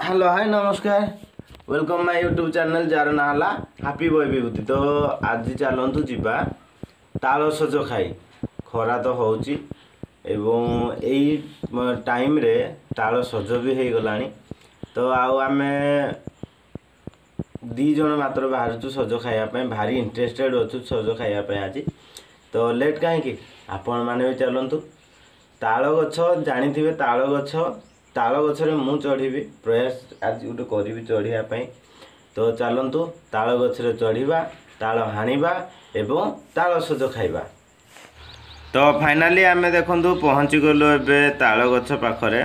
Hello hi नमस्कार welcome my YouTube channel jar ना हला हैप्पी बॉय विभूति। तो आज चलतु जीवा ताल सज खाई खरा तो होची एवं एई टाइम रे ताल सज भी हो गलानी। तो आमे दी जन मात्र बाहर सज खाइबा भारी इंटरेस्टेड अच्छु सज खाइबा आज। तो लेट कहीं आपण मैंने भी चलतु ताल गछ जानी ताल गछरे मु चढ़ी प्रयास आज गोटे करी चढ़ापी। तो चलतु ताल गछरे चढ़ा ताल हाणिबा एवं ताल सज खाइबा। तो फाइनाली आमे देखंतु पहुँची गलु एबे ताल गछ पाखरे।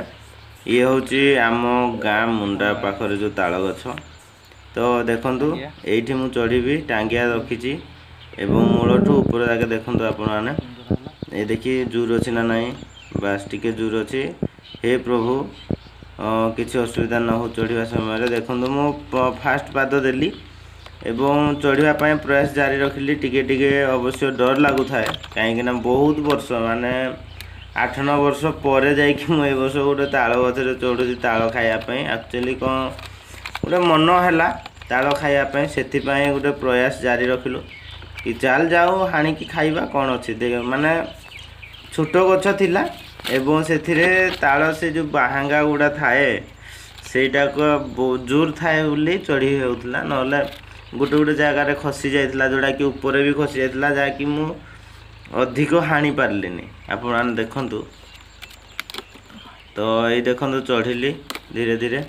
ये होची आम गाँ मुंडा पाखरे जो ताल गछ। तो देखंतु एठी मु चढ़ी टांगिया रखी एवं मूलठू ऊपर जाके देखंतु आपण माने ए देखि जूर अछि ना नाही बास टिके जूर अछि। हे प्रभु किसी असुविधा न हो चढ़ा समय देखो मो फास्ट पाद देली एवं चढ़ापी प्रयास जारी रखिली। टिके टिके अवश्य डर लगु था कहीं बहुत वर्ष माने 8-9 वर्ष पर जाकि मुझे वर्ष गोटे ताल गछरे चढ़ुची ताल खाइबापी। एक्चुअली कौन गोटे मन है ताल खाइबापी से गोटे प्रयास जारी रखिलु कि चल जाओ हाणिकी खाइबा कौन अच्छी माने छोट गछ थिला एवं से ताल से जो बाहांगा गुड़ा थाए सेटा को जोर थाए बोली चढ़ी होता ना गोटे गोटे जगार खसी जाइला जोड़ा कि ऊपर भी खसी जाइला जहाँकि मु अधिक हाणी पारलिनी आपण मैंने देखंतु। तो ये देखंतु चढ़िली धीरे धीरे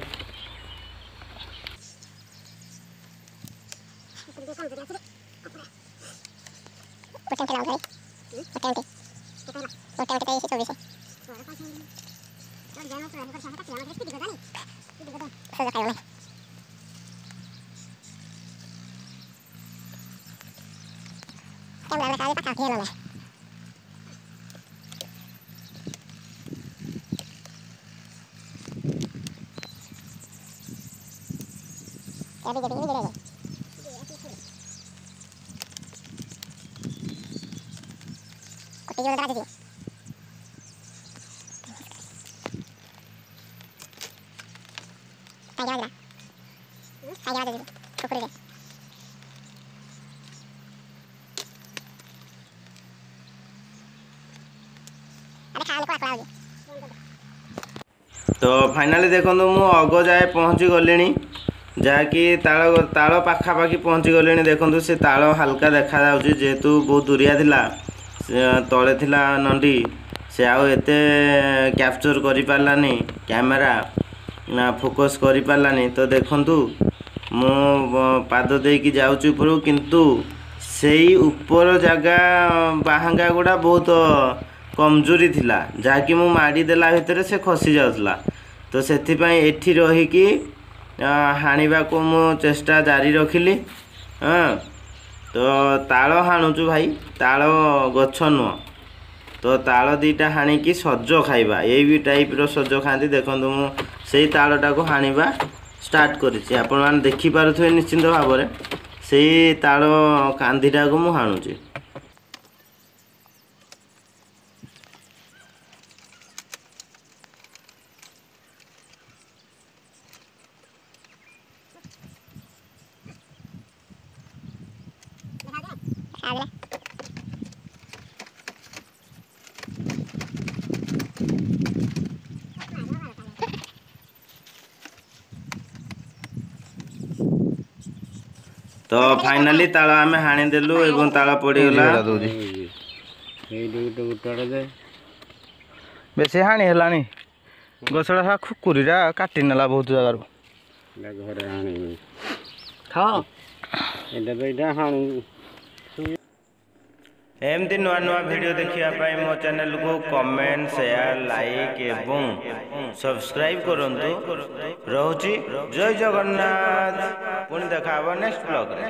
तो फाइनाली देखो मु अग जाए पहुँची गली जहाँकि ताल ताल पाखापाखि पहुँची गली। देखो से ताल हाल्का देखा जाउची जेहेतु बहुत दूरिया थिला तले थिला नंडी से आउ एते कैप्चर करि पारलानी कैमेरा ना फोकस करि पारलानी। तो देखंतु मु पाद देकी जाउची ऊपर किंतु सेई ऊपर जगह बाहांगा गुड़ा बहुत कमजोरी थिला जहाँकि मु माड़ी देला भितर से खसी जाउतला। तो सेथिपाई एठी रहिकी हाणिबा को मु चेष्टा जारी रखिली। हाँ तो ताल हाणुचु भाई ताल गछ नुह तो ताल दीटा हाणिकी सज खाइबा ये भी टाइप रो सज खाती। देखो मु से तालटा को हाणिबा स्टार्ट करिछि आपण माने देखि पारुथुवे निश्चिंत भाव में से ताल कांधीटा को मु हाणुछि। तो फाइनाली ताल आमे हाणी देलु एवं ताल पड़ीगला बेसी हाणी हेलानी गछड़ा सा खुकुरीरा काटी नेला बहुत जगार एमती नुआ नुआ वीडियो देखिया मो चैनल को कमेंट शेयर लाइक एवं सब्सक्राइब करंतु। रहुची जय जगन्नाथ पुणी देखा नेक्स्ट ब्लॉग रे।